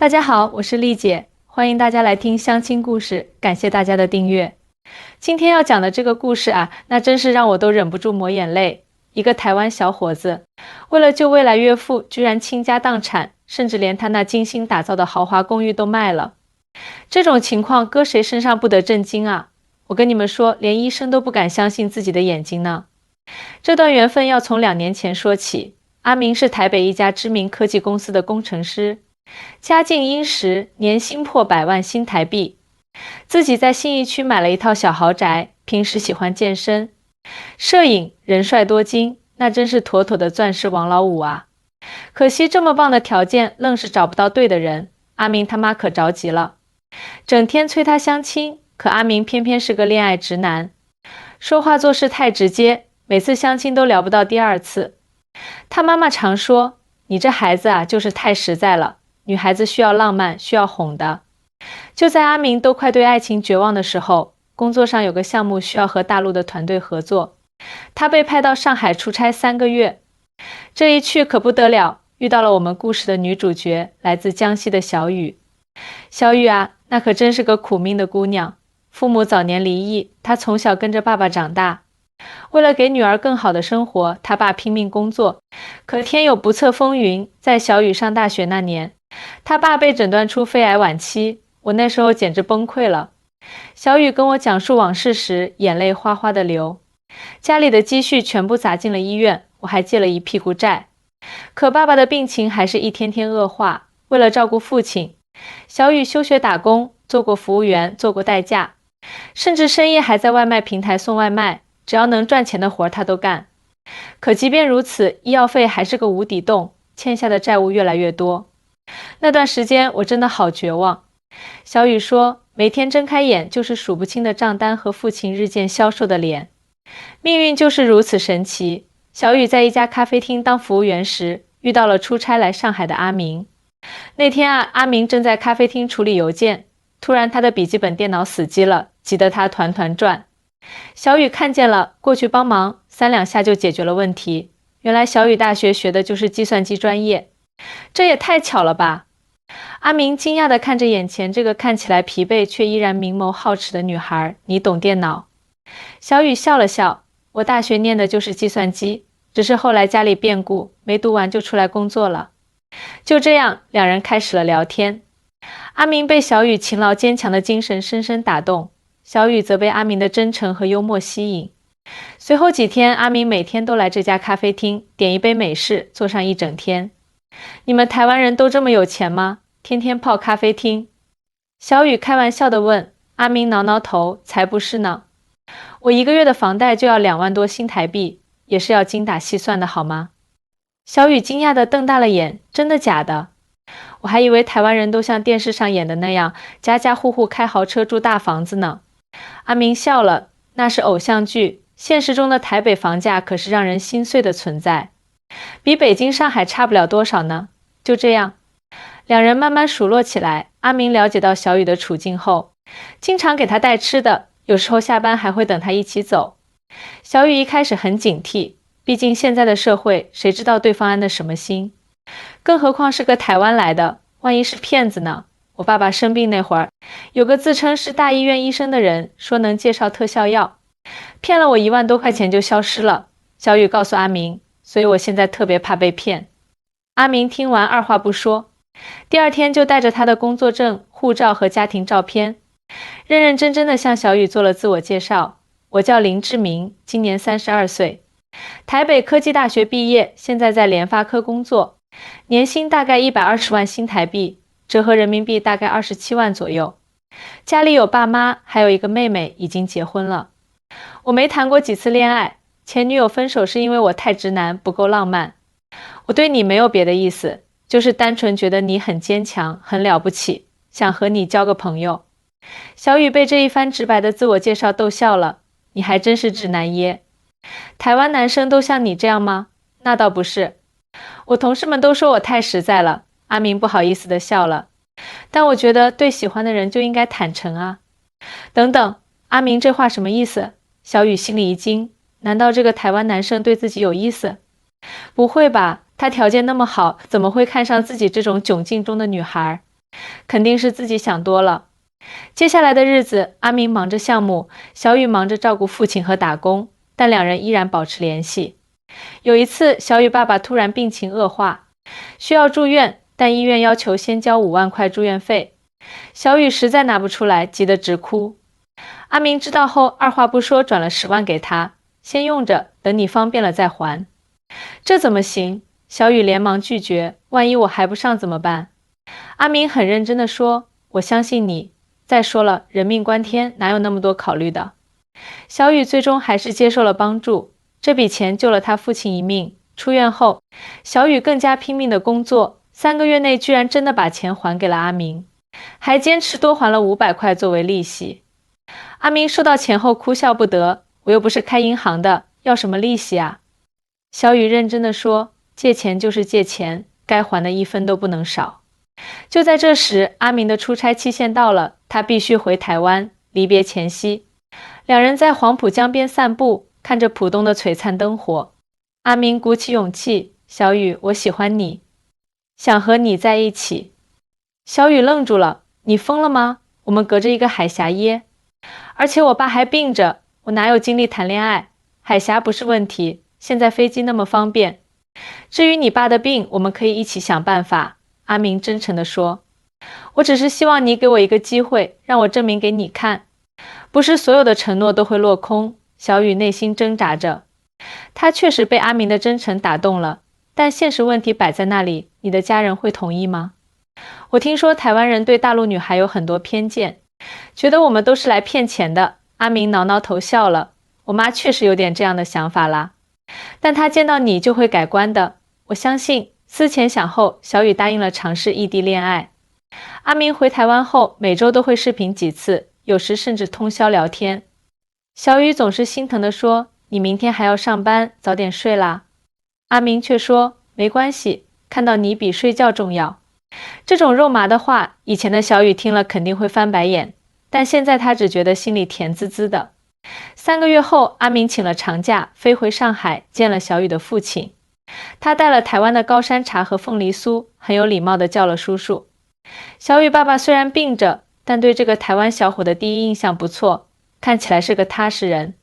大家好，我是丽姐，欢迎大家来听相亲故事，感谢大家的订阅。今天要讲的这个故事啊，那真是让我都忍不住抹眼泪。一个台湾小伙子，为了救未来岳父，居然倾家荡产，甚至连他那精心打造的豪华公寓都卖了。这种情况搁谁身上不得震惊啊？我跟你们说，连医生都不敢相信自己的眼睛呢。这段缘分要从2年前说起。阿明是台北一家知名科技公司的工程师，家境殷实，年薪破100万新台币。自己在信义区买了一套小豪宅，平时喜欢健身、摄影，人帅多金，那真是妥妥的钻石王老五啊！可惜这么棒的条件，愣是找不到对的人。阿明他妈可着急了，整天催他相亲，可阿明偏偏是个恋爱直男，说话做事太直接，每次相亲都聊不到第2次。他妈妈常说，你这孩子啊，就是太实在了，女孩子需要浪漫，需要哄的。就在阿明都快对爱情绝望的时候，工作上有个项目需要和大陆的团队合作，他被派到上海出差3个月。这一去可不得了，遇到了我们故事的女主角，来自江西的小雨。小雨啊，那可真是个苦命的姑娘，父母早年离异，她从小跟着爸爸长大。为了给女儿更好的生活，他爸拼命工作，可天有不测风云，在小雨上大学那年，他爸被诊断出肺癌晚期，我那时候简直崩溃了。小雨跟我讲述往事时，眼泪哗哗地流。家里的积蓄全部砸进了医院，我还借了一屁股债。可爸爸的病情还是一天天恶化，为了照顾父亲，小雨休学打工，做过服务员，做过代驾，甚至深夜还在外卖平台送外卖，只要能赚钱的活他都干。可即便如此，医药费还是个无底洞，欠下的债务越来越多。那段时间我真的好绝望。小雨说，每天睁开眼就是数不清的账单和父亲日渐消瘦的脸。命运就是如此神奇。小雨在一家咖啡厅当服务员时，遇到了出差来上海的阿明。那天啊，阿明正在咖啡厅处理邮件，突然他的笔记本电脑死机了，急得他团团转。小雨看见了，过去帮忙，3两下就解决了问题。原来小雨大学学的就是计算机专业，这也太巧了吧！阿明惊讶地看着眼前这个看起来疲惫却依然明眸皓齿的女孩，你懂电脑？小雨笑了笑，我大学念的就是计算机，只是后来家里变故，没读完就出来工作了。就这样，2人开始了聊天。阿明被小雨勤劳坚强的精神深深打动，小雨则被阿明的真诚和幽默吸引。随后几天，阿明每天都来这家咖啡厅，点一杯美式，坐上一整天。你们台湾人都这么有钱吗？天天泡咖啡厅？小雨开玩笑地问。阿明挠挠头，才不是呢。我1个月的房贷就要2万多新台币，也是要精打细算的好吗？小雨惊讶地瞪大了眼，真的假的？我还以为台湾人都像电视上演的那样，家家户户开豪车住大房子呢。阿明笑了，那是偶像剧，现实中的台北房价可是让人心碎的存在，比北京上海差不了多少呢。就这样，2人慢慢熟络起来。阿明了解到小雨的处境后，经常给他带吃的，有时候下班还会等他一起走。小雨一开始很警惕，毕竟现在的社会，谁知道对方安的什么心，更何况是个台湾来的，万一是骗子呢？我爸爸生病那会儿，有个自称是大医院医生的人，说能介绍特效药，骗了我1万多块钱就消失了。小雨告诉阿明，所以我现在特别怕被骗。阿明听完二话不说，第2天就带着他的工作证、护照和家庭照片，认认真真的向小雨做了自我介绍。我叫林志明，今年32岁，台北科技大学毕业，现在在联发科工作，年薪大概120万新台币，折合人民币大概27万左右。家里有爸妈，还有一个妹妹，已经结婚了。我没谈过几次恋爱，前女友分手是因为我太直男，不够浪漫。我对你没有别的意思，就是单纯觉得你很坚强，很了不起，想和你交个朋友。小雨被这一番直白的自我介绍逗笑了，你还真是直男耶。台湾男生都像你这样吗？那倒不是，我同事们都说我太实在了。阿明不好意思地笑了，但我觉得对喜欢的人就应该坦诚啊。等等，阿明这话什么意思？小雨心里一惊，难道这个台湾男生对自己有意思？不会吧，他条件那么好，怎么会看上自己这种窘境中的女孩？肯定是自己想多了。接下来的日子，阿明忙着项目，小雨忙着照顾父亲和打工，但两人依然保持联系。有一次，小雨爸爸突然病情恶化，需要住院，但医院要求先交5万块住院费。小雨实在拿不出来，急得直哭。阿明知道后，二话不说转了10万给他，先用着，等你方便了再还。这怎么行？小雨连忙拒绝，万一我还不上怎么办？阿明很认真地说，我相信你，再说了，人命关天，哪有那么多考虑的？小雨最终还是接受了帮助，这笔钱救了他父亲一命。出院后，小雨更加拼命的工作，3个月内居然真的把钱还给了阿明，还坚持多还了500块作为利息。阿明收到钱后哭笑不得，我又不是开银行的，要什么利息啊？小雨认真地说，借钱就是借钱，该还的1分都不能少。就在这时，阿明的出差期限到了，他必须回台湾。离别前夕，两人在黄浦江边散步，看着浦东的璀璨灯火。阿明鼓起勇气，小雨，我喜欢你，想和你在一起。小雨愣住了，你疯了吗？我们隔着一个海峡耶，而且我爸还病着，我哪有精力谈恋爱？海峡不是问题，现在飞机那么方便。至于你爸的病，我们可以一起想办法。阿明真诚地说，我只是希望你给我一个机会，让我证明给你看，不是所有的承诺都会落空。小雨内心挣扎着，他确实被阿明的真诚打动了，但现实问题摆在那里，你的家人会同意吗？我听说台湾人对大陆女孩有很多偏见，觉得我们都是来骗钱的。阿明挠挠头笑了，我妈确实有点这样的想法啦，但她见到你就会改观的，我相信。思前想后，小雨答应了尝试异地恋爱。阿明回台湾后，每周都会视频几次，有时甚至通宵聊天。小雨总是心疼地说，你明天还要上班，早点睡啦。阿明却说，没关系，看到你比睡觉重要。这种肉麻的话，以前的小雨听了肯定会翻白眼，但现在他只觉得心里甜滋滋的。3个月后，阿明请了长假，飞回上海，见了小雨的父亲。他带了台湾的高山茶和凤梨酥，很有礼貌地叫了叔叔。小雨爸爸虽然病着，但对这个台湾小伙的第一印象不错，看起来是个踏实人。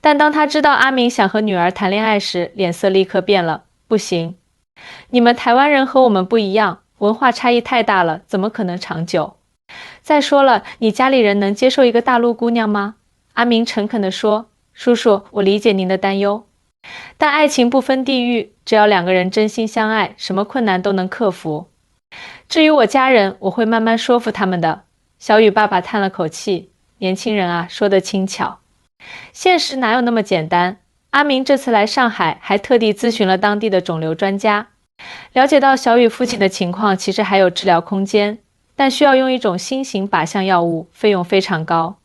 但当他知道阿明想和女儿谈恋爱时，脸色立刻变了。不行，你们台湾人和我们不一样，文化差异太大了，怎么可能长久？再说了，你家里人能接受一个大陆姑娘吗？阿明诚恳地说，叔叔，我理解您的担忧。但爱情不分地域，只要2个人真心相爱，什么困难都能克服。至于我家人，我会慢慢说服他们的。小雨爸爸叹了口气，年轻人啊，说得轻巧。现实哪有那么简单？阿明这次来上海，还特地咨询了当地的肿瘤专家，了解到小雨父亲的情况其实还有治疗空间，但需要用一种新型靶向药物，费用非常高。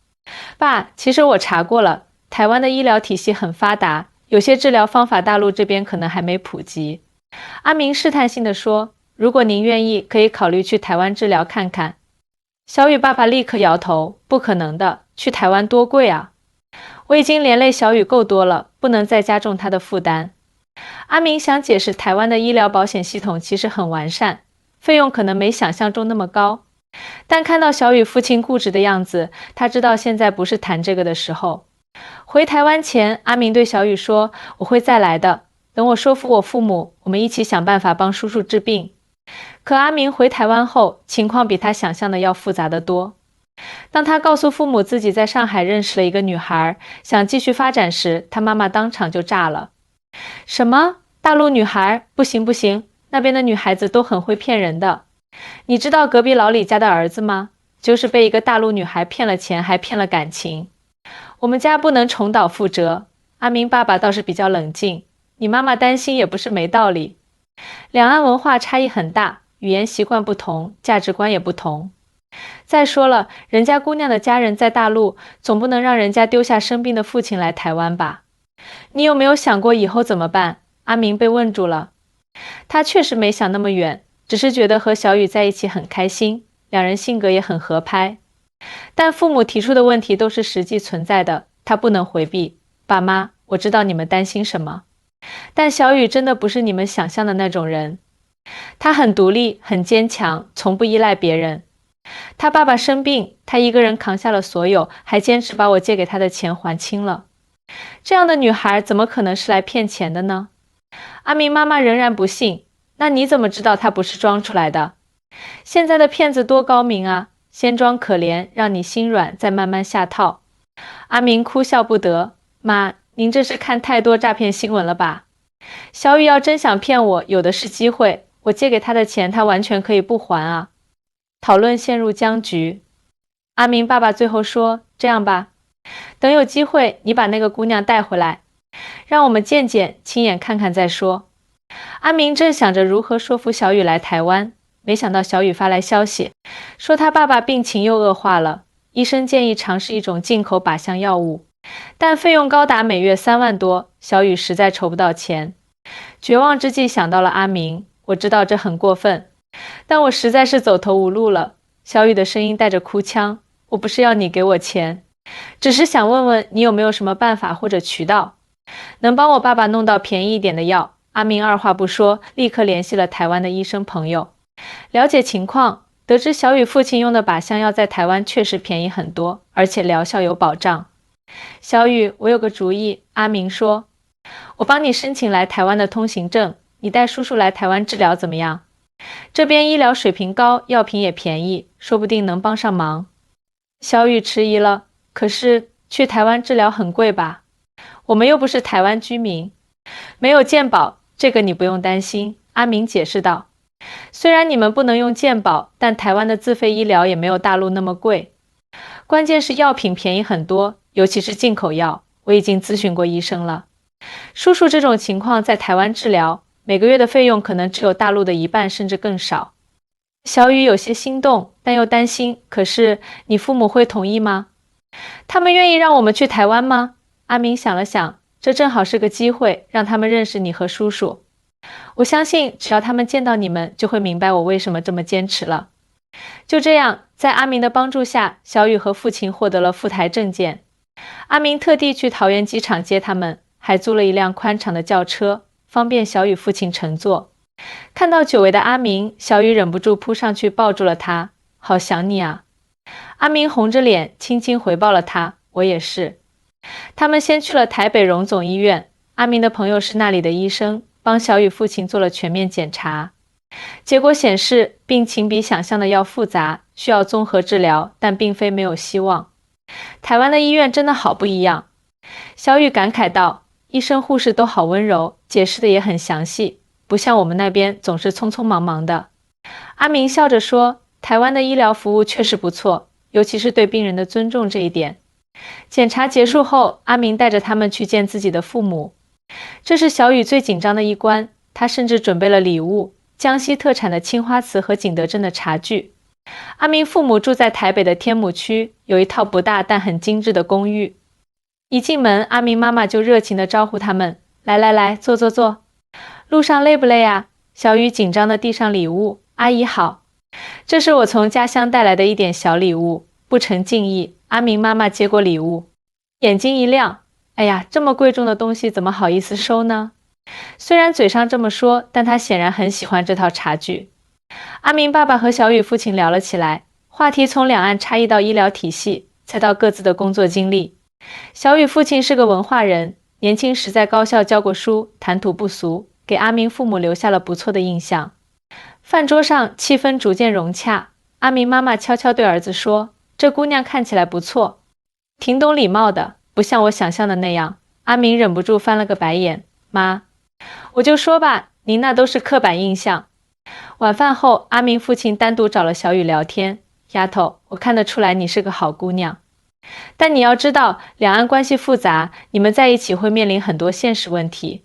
爸，其实我查过了，台湾的医疗体系很发达，有些治疗方法大陆这边可能还没普及。阿明试探性地说，如果您愿意，可以考虑去台湾治疗看看。小雨爸爸立刻摇头，不可能的，去台湾多贵啊！我已经连累小雨够多了，不能再加重他的负担。阿明想解释台湾的医疗保险系统其实很完善，费用可能没想象中那么高。但看到小雨父亲固执的样子，他知道现在不是谈这个的时候。回台湾前，阿明对小雨说，我会再来的，等我说服我父母，我们一起想办法帮叔叔治病。可阿明回台湾后，情况比他想象的要复杂得多。当他告诉父母自己在上海认识了一个女孩，想继续发展时，他妈妈当场就炸了。什么？大陆女孩？不行不行，那边的女孩子都很会骗人的。你知道隔壁老李家的儿子吗？就是被一个大陆女孩骗了钱，还骗了感情。我们家不能重蹈覆辙。阿明爸爸倒是比较冷静，你妈妈担心也不是没道理。两岸文化差异很大，语言习惯不同，价值观也不同。再说了，人家姑娘的家人在大陆，总不能让人家丢下生病的父亲来台湾吧？你有没有想过以后怎么办？阿明被问住了。他确实没想那么远，只是觉得和小雨在一起很开心，两人性格也很合拍。但父母提出的问题都是实际存在的，他不能回避。爸妈，我知道你们担心什么，但小雨真的不是你们想象的那种人。他很独立，很坚强，从不依赖别人。他爸爸生病，他一个人扛下了所有，还坚持把我借给他的钱还清了。这样的女孩怎么可能是来骗钱的呢？阿明妈妈仍然不信。那你怎么知道她不是装出来的？现在的骗子多高明啊，先装可怜，让你心软，再慢慢下套。阿明哭笑不得，妈，您这是看太多诈骗新闻了吧？小雨要真想骗我，有的是机会，我借给他的钱，他完全可以不还啊。讨论陷入僵局。阿明爸爸最后说，这样吧，等有机会你把那个姑娘带回来，让我们见见，亲眼看看再说。阿明正想着如何说服小雨来台湾，没想到小雨发来消息，说他爸爸病情又恶化了，医生建议尝试一种进口靶向药物，但费用高达每月3万多，小雨实在筹不到钱。绝望之际想到了阿明，我知道这很过分，但我实在是走投无路了。小雨的声音带着哭腔，我不是要你给我钱，只是想问问你有没有什么办法或者渠道，能帮我爸爸弄到便宜一点的药。阿明二话不说，立刻联系了台湾的医生朋友，了解情况，得知小雨父亲用的靶向药在台湾确实便宜很多，而且疗效有保障。小雨，我有个主意。阿明说，我帮你申请来台湾的通行证，你带叔叔来台湾治疗怎么样？这边医疗水平高，药品也便宜，说不定能帮上忙。小雨迟疑了，可是去台湾治疗很贵吧？我们又不是台湾居民，没有健保，这个你不用担心。阿明解释道，虽然你们不能用健保，但台湾的自费医疗也没有大陆那么贵，关键是药品便宜很多，尤其是进口药，我已经咨询过医生了。叔叔这种情况在台湾治疗，每个月的费用可能只有大陆的一半甚至更少。小雨有些心动，但又担心，可是你父母会同意吗？他们愿意让我们去台湾吗？阿明想了想，这正好是个机会，让他们认识你和叔叔。我相信只要他们见到你们，就会明白我为什么这么坚持了。就这样，在阿明的帮助下，小雨和父亲获得了赴台证件。阿明特地去桃园机场接他们，还租了一辆宽敞的轿车，方便小雨父亲乘坐。看到久违的阿明，小雨忍不住扑上去抱住了他，好想你啊。阿明红着脸轻轻回报了他，我也是。他们先去了台北荣总医院，阿明的朋友是那里的医生，帮小雨父亲做了全面检查。结果显示病情比想象的要复杂，需要综合治疗，但并非没有希望。台湾的医院真的好不一样。小雨感慨道，医生护士都好温柔，解释的也很详细，不像我们那边总是匆匆忙忙的。阿明笑着说，台湾的医疗服务确实不错，尤其是对病人的尊重这一点。检查结束后，阿明带着他们去见自己的父母。这是小雨最紧张的一关，他甚至准备了礼物，江西特产的青花瓷和景德镇的茶具。阿明父母住在台北的天母区，有一套不大但很精致的公寓。一进门，阿明妈妈就热情地招呼他们，来来来，坐坐坐。路上累不累啊？小雨紧张地递上礼物，阿姨好。这是我从家乡带来的一点小礼物，不成敬意。阿明妈妈接过礼物，眼睛一亮，哎呀，这么贵重的东西怎么好意思收呢？虽然嘴上这么说，但她显然很喜欢这套茶具。阿明爸爸和小雨父亲聊了起来，话题从两岸差异到医疗体系，再到各自的工作经历。小雨父亲是个文化人，年轻时在高校教过书，谈吐不俗，给阿明父母留下了不错的印象。饭桌上气氛逐渐融洽，阿明妈妈悄悄对儿子说，这姑娘看起来不错，挺懂礼貌的，不像我想象的那样。阿明忍不住翻了个白眼，妈，我就说吧，您那都是刻板印象。晚饭后，阿明父亲单独找了小雨聊天，丫头，我看得出来你是个好姑娘，但你要知道，两岸关系复杂，你们在一起会面临很多现实问题。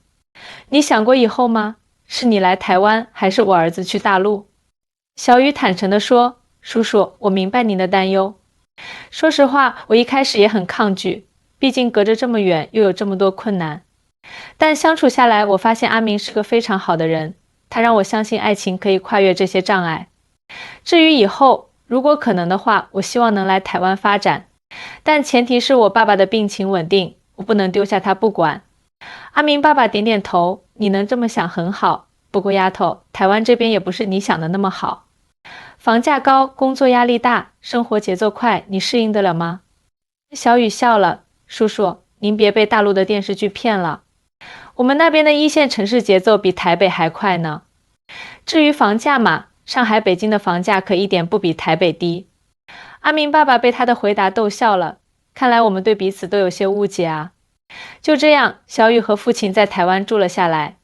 你想过以后吗？是你来台湾，还是我儿子去大陆？小雨坦诚地说，叔叔，我明白您的担忧。说实话，我一开始也很抗拒，毕竟隔着这么远，又有这么多困难。但相处下来，我发现阿明是个非常好的人，他让我相信爱情可以跨越这些障碍。至于以后，如果可能的话，我希望能来台湾发展，但前提是我爸爸的病情稳定，我不能丢下他不管。阿明爸爸点点头，你能这么想很好，不过丫头，台湾这边也不是你想的那么好。房价高，工作压力大，生活节奏快，你适应得了吗？小雨笑了，叔叔，您别被大陆的电视剧骗了，我们那边的一线城市节奏比台北还快呢。至于房价嘛，上海、北京的房价可一点不比台北低。阿明爸爸被他的回答逗笑了，看来我们对彼此都有些误解啊。就这样，小雨和父亲在台湾住了下来。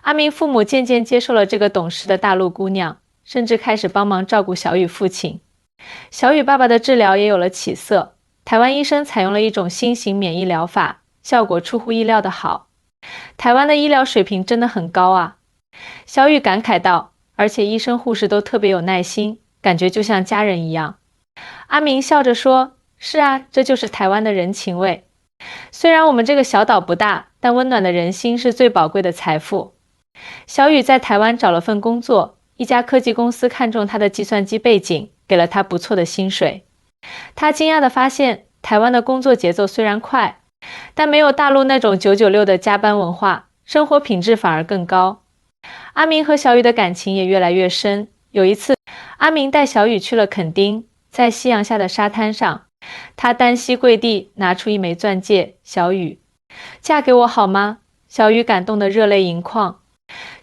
阿明父母渐渐接受了这个懂事的大陆姑娘，甚至开始帮忙照顾小雨父亲。小雨爸爸的治疗也有了起色，台湾医生采用了一种新型免疫疗法，效果出乎意料的好。台湾的医疗水平真的很高啊。小雨感慨道，而且医生护士都特别有耐心，感觉就像家人一样。阿明笑着说，是啊，这就是台湾的人情味。虽然我们这个小岛不大，但温暖的人心是最宝贵的财富。小雨在台湾找了份工作，一家科技公司看中他的计算机背景，给了他不错的薪水。他惊讶地发现，台湾的工作节奏虽然快，但没有大陆那种996的加班文化，生活品质反而更高。阿明和小雨的感情也越来越深。有一次，阿明带小雨去了垦丁，在夕阳下的沙滩上，他单膝跪地，拿出一枚钻戒，小雨，嫁给我好吗？小雨感动得热泪盈眶，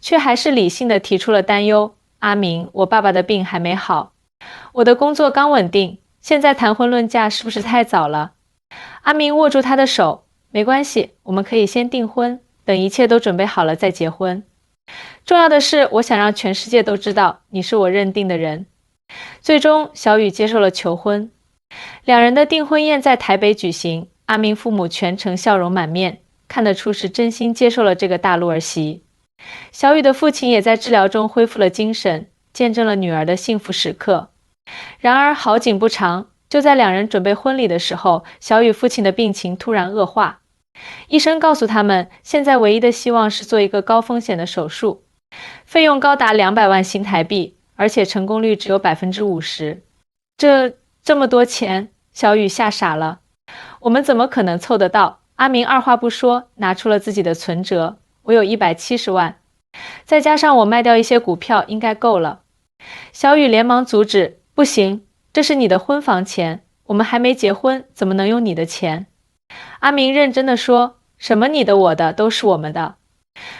却还是理性地提出了担忧。阿明，我爸爸的病还没好，我的工作刚稳定，现在谈婚论嫁是不是太早了？阿明握住他的手，没关系，我们可以先订婚，等一切都准备好了再结婚。重要的是，我想让全世界都知道你是我认定的人。最终，小雨接受了求婚。两人的订婚宴在台北举行，阿明父母全程笑容满面，看得出是真心接受了这个大陆儿媳。小雨的父亲也在治疗中恢复了精神，见证了女儿的幸福时刻。然而好景不长，就在两人准备婚礼的时候，小雨父亲的病情突然恶化。医生告诉他们，现在唯一的希望是做一个高风险的手术，费用高达200万新台币，而且成功率只有50%。这么多钱，小雨吓傻了。我们怎么可能凑得到？阿明二话不说，拿出了自己的存折，我有170万，再加上我卖掉一些股票，应该够了。小雨连忙阻止，不行，这是你的婚房钱，我们还没结婚，怎么能用你的钱？阿明认真地说，什么你的我的都是我们的，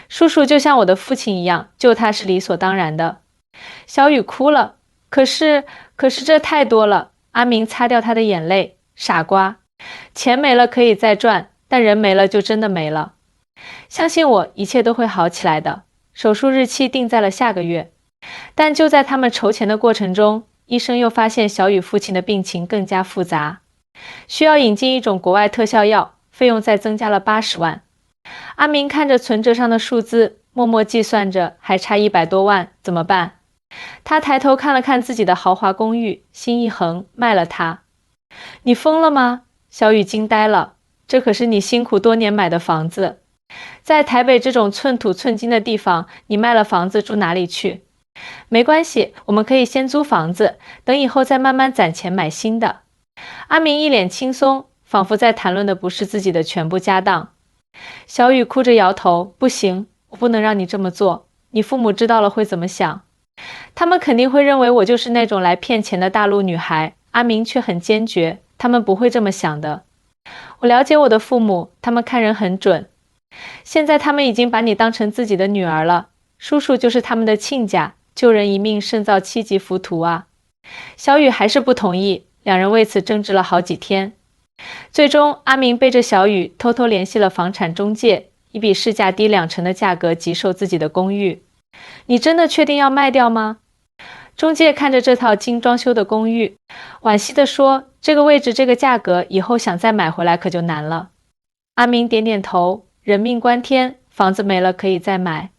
叔叔就像我的父亲一样，救他是理所当然的。小雨哭了，可是这太多了。阿明擦掉他的眼泪，傻瓜，钱没了可以再赚，但人没了就真的没了。相信我，一切都会好起来的。手术日期定在了下个月。但就在他们筹钱的过程中，医生又发现小雨父亲的病情更加复杂，需要引进一种国外特效药，费用再增加了80万。阿明看着存折上的数字，默默计算着，还差100多万，怎么办？他抬头看了看自己的豪华公寓，心一横，卖了它。你疯了吗？小雨惊呆了，这可是你辛苦多年买的房子，在台北这种寸土寸金的地方，你卖了房子住哪里去？没关系，我们可以先租房子，等以后再慢慢攒钱买新的。阿明一脸轻松，仿佛在谈论的不是自己的全部家当。小雨哭着摇头，不行，我不能让你这么做，你父母知道了会怎么想？他们肯定会认为我就是那种来骗钱的大陆女孩。阿明却很坚决，他们不会这么想的。我了解我的父母，他们看人很准。现在他们已经把你当成自己的女儿了，叔叔就是他们的亲家，救人一命胜造7级浮屠啊。小雨还是不同意，两人为此争执了好几天。最终，阿明背着小雨偷偷联系了房产中介，以比市价低20%的价格急售自己的公寓。你真的确定要卖掉吗？中介看着这套精装修的公寓，惋惜地说，这个位置这个价格，以后想再买回来可就难了。阿明点点头，人命关天，房子没了可以再买。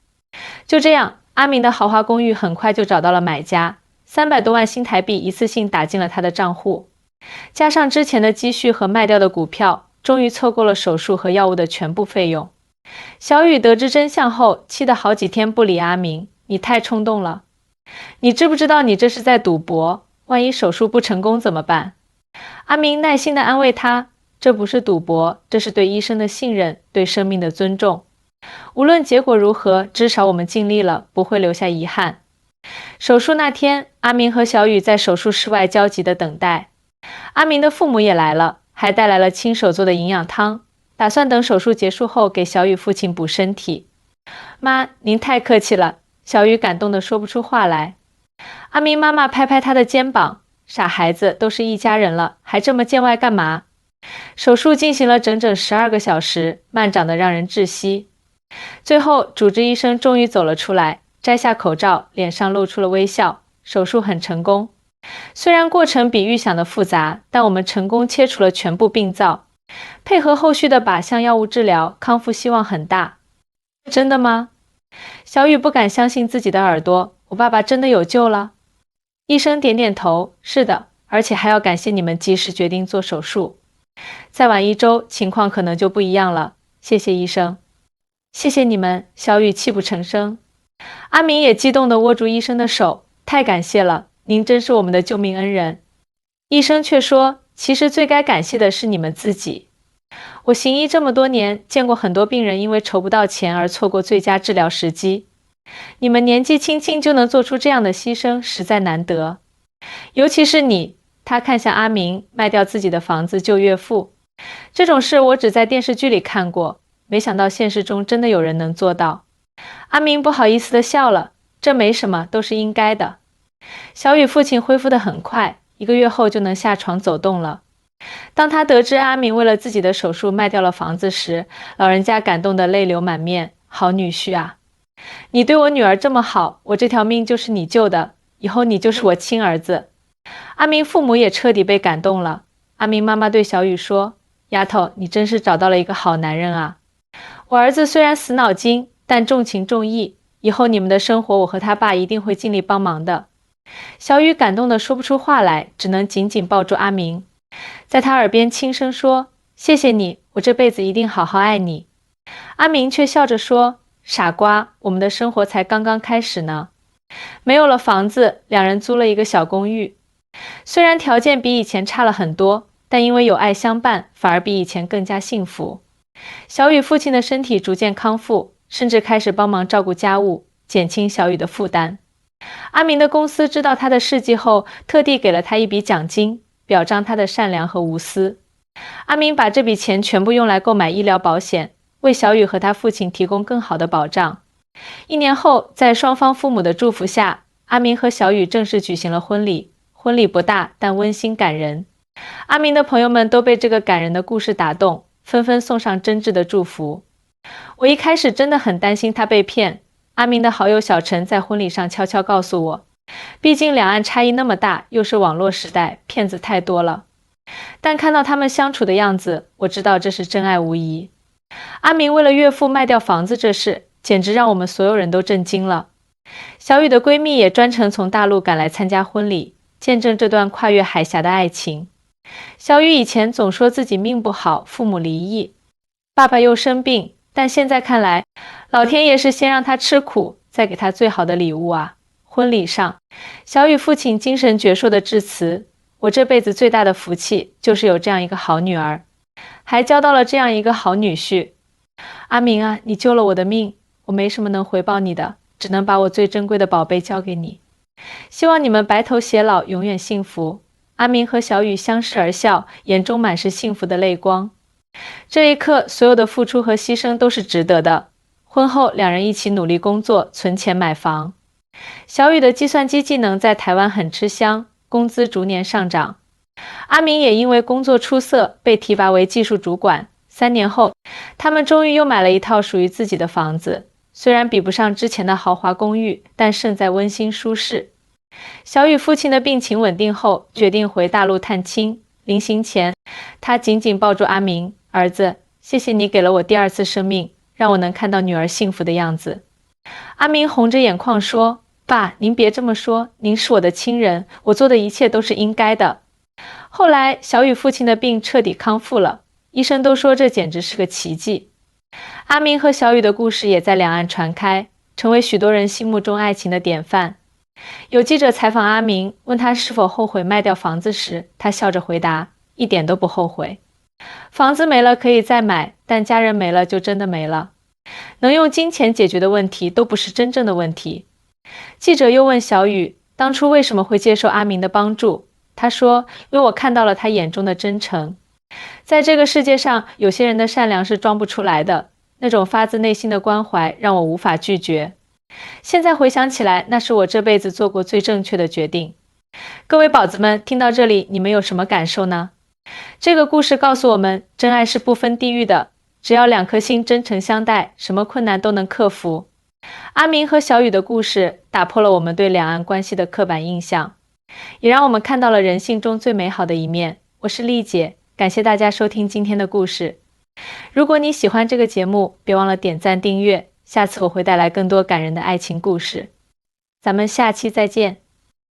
就这样，阿明的豪华公寓很快就找到了买家，300多万新台币一次性打进了他的账户，加上之前的积蓄和卖掉的股票，终于凑够了手术和药物的全部费用。小雨得知真相后，气得好几天不理阿明，你太冲动了，你知不知道你这是在赌博？万一手术不成功怎么办？阿明耐心地安慰他，这不是赌博，这是对医生的信任，对生命的尊重。无论结果如何，至少我们尽力了，不会留下遗憾。手术那天，阿明和小雨在手术室外焦急地等待。阿明的父母也来了，还带来了亲手做的营养汤，打算等手术结束后给小雨父亲补身体。妈，您太客气了，小雨感动得说不出话来。阿明妈妈拍拍他的肩膀，傻孩子，都是一家人了，还这么见外干嘛？手术进行了整整12个小时，漫长得让人窒息。最后，主治医生终于走了出来，摘下口罩，脸上露出了微笑。手术很成功，虽然过程比预想的复杂，但我们成功切除了全部病灶，配合后续的靶向药物治疗，康复希望很大。真的吗？小雨不敢相信自己的耳朵，我爸爸真的有救了？医生点点头，是的，而且还要感谢你们及时决定做手术。再晚1周，情况可能就不一样了。谢谢医生。谢谢你们，小雨泣不成声。阿明也激动地握住医生的手，太感谢了，您真是我们的救命恩人。医生却说，其实最该感谢的是你们自己。我行医这么多年，见过很多病人因为筹不到钱而错过最佳治疗时机。你们年纪轻轻就能做出这样的牺牲，实在难得。尤其是你，他看向阿明，卖掉自己的房子救岳父。这种事我只在电视剧里看过，没想到现实中真的有人能做到。阿明不好意思地笑了，这没什么，都是应该的。小雨父亲恢复得很快，1个月后就能下床走动了。当他得知阿明为了自己的手术卖掉了房子时，老人家感动得泪流满面。好女婿啊，你对我女儿这么好，我这条命就是你救的，以后你就是我亲儿子。阿明父母也彻底被感动了。阿明妈妈对小雨说，丫头，你真是找到了一个好男人啊。我儿子虽然死脑筋，但重情重义，以后你们的生活我和他爸一定会尽力帮忙的。小雨感动得说不出话来，只能紧紧抱住阿明，在他耳边轻声说，谢谢你，我这辈子一定好好爱你。阿明却笑着说，傻瓜，我们的生活才刚刚开始呢。没有了房子，两人租了一个小公寓，虽然条件比以前差了很多，但因为有爱相伴，反而比以前更加幸福。小雨父亲的身体逐渐康复，甚至开始帮忙照顾家务，减轻小雨的负担。阿明的公司知道他的事迹后，特地给了他一笔奖金，表彰他的善良和无私。阿明把这笔钱全部用来购买医疗保险，为小雨和他父亲提供更好的保障。1年后，在双方父母的祝福下，阿明和小雨正式举行了婚礼。婚礼不大，但温馨感人。阿明的朋友们都被这个感人的故事打动，纷纷送上真挚的祝福。我一开始真的很担心他被骗。阿明的好友小陈在婚礼上悄悄告诉我，毕竟两岸差异那么大，又是网络时代，骗子太多了。但看到他们相处的样子，我知道这是真爱无疑。阿明为了岳父卖掉房子这事，简直让我们所有人都震惊了。小雨的闺蜜也专程从大陆赶来参加婚礼，见证这段跨越海峡的爱情。小雨以前总说自己命不好，父母离异，爸爸又生病，但现在看来，老天爷是先让他吃苦，再给他最好的礼物啊。婚礼上，小雨父亲精神矍铄的致辞，我这辈子最大的福气就是有这样一个好女儿，还交到了这样一个好女婿。阿明啊，你救了我的命，我没什么能回报你的，只能把我最珍贵的宝贝交给你。希望你们白头偕老，永远幸福。阿明和小雨相视而笑，眼中满是幸福的泪光。这一刻，所有的付出和牺牲都是值得的。婚后，两人一起努力工作，存钱买房。小雨的计算机技能在台湾很吃香，工资逐年上涨。阿明也因为工作出色，被提拔为技术主管。3年后，他们终于又买了一套属于自己的房子，虽然比不上之前的豪华公寓，但胜在温馨舒适。小雨父亲的病情稳定后，决定回大陆探亲。临行前，他紧紧抱住阿明，儿子，谢谢你给了我第2次生命，让我能看到女儿幸福的样子。阿明红着眼眶说，爸，您别这么说，您是我的亲人，我做的一切都是应该的。后来，小雨父亲的病彻底康复了，医生都说这简直是个奇迹。阿明和小雨的故事也在两岸传开，成为许多人心目中爱情的典范。有记者采访阿明，问他是否后悔卖掉房子时，他笑着回答，一点都不后悔。房子没了可以再买，但家人没了就真的没了。能用金钱解决的问题都不是真正的问题。记者又问小雨，当初为什么会接受阿明的帮助？他说，因为我看到了他眼中的真诚。在这个世界上，有些人的善良是装不出来的，那种发自内心的关怀让我无法拒绝。现在回想起来，那是我这辈子做过最正确的决定。各位宝子们，听到这里，你们有什么感受呢？这个故事告诉我们，真爱是不分地域的，只要两颗心真诚相待，什么困难都能克服。阿明和小雨的故事打破了我们对两岸关系的刻板印象，也让我们看到了人性中最美好的一面。我是丽姐，感谢大家收听今天的故事。如果你喜欢这个节目，别忘了点赞订阅，下次我会带来更多感人的爱情故事。咱们下期再见。